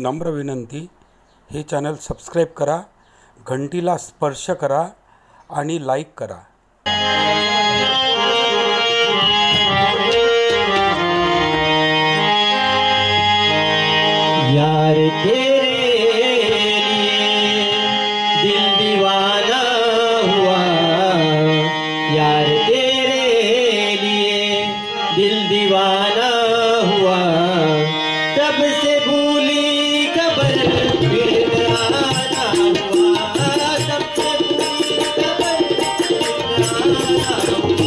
नम्र विनंती, हे channel subscribe करा, घंटीला स्पर्श करा आणि लाईक करा। यार तेरे लिए दिल दीवाना हुआ, यार तेरे लिए दिल दीवाना हुआ, तब से भूली खबर फिर आना हुआ, तब से भूली खबर फिर आना हुआ,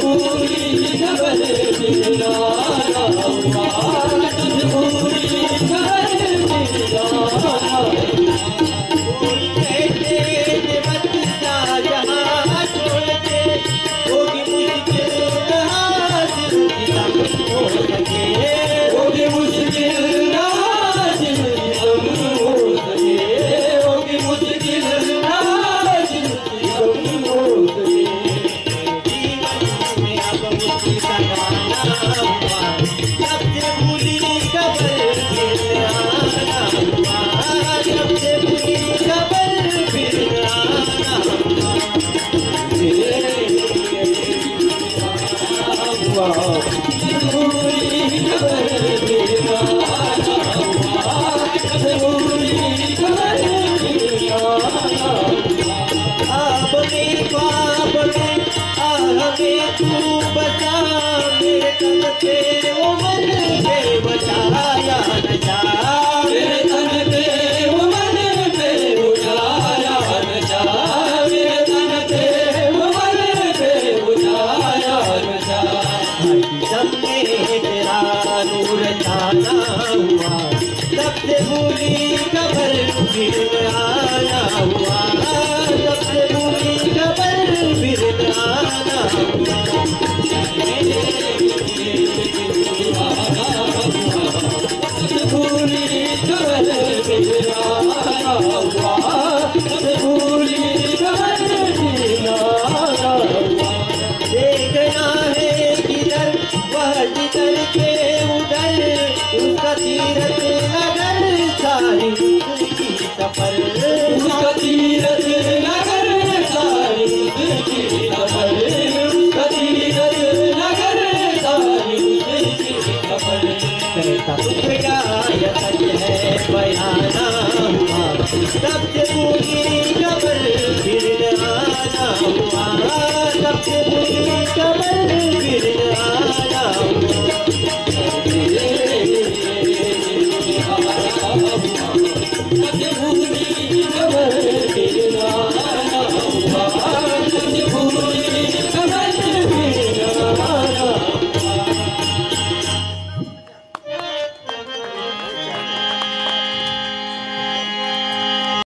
भूली खबर फिर आना हुआ, भूली खबर फिर आना हुआ। कोई कहते थे बच्चा जहाँ छोड़ के होगी मुश्किल हासिल हो सके, होगी मुश्किल हासिल हो सके, होगी मुश्किल हासिल हो सके। जीवन में अब मुझे सगाना हुआ, जब से भूली खबर फिर आना हुआ, जब से भूली खबर फिर आना हुआ, भूली खबर फिर आना हुआ, भूली खबर फिर आना हुआ। अब मेरे ख्वाब में हमें तू बचा, मेरे तन पे वो मन पे बचाया नशा, मेरे तन पे वो मन पे बुझाया नशा, मेरे तन पे वो मन पे बुझाया नशा। सबने तेरा नूर जाना हुआ, तब से भूली खबर फिर आना हुआ, तब से भूली खबर फिर आना हुआ। भूली खबर फिर आना हुआ, भूली खबर फिर आना हुआ। देखना है किधर वह जिधर के उधर, उसका तीरथ नगर सारी उसकी सफर, उसका तीरथ नगर सारी उसकी सफर, उसका तीरथ नगर सारी उसकी सफर। कहता तुझका यह सच है बयाना हुआ, तब से भूली खबर फिर आना हुआ, तब से भूली खबर फिर आना हुआ। भूली खबर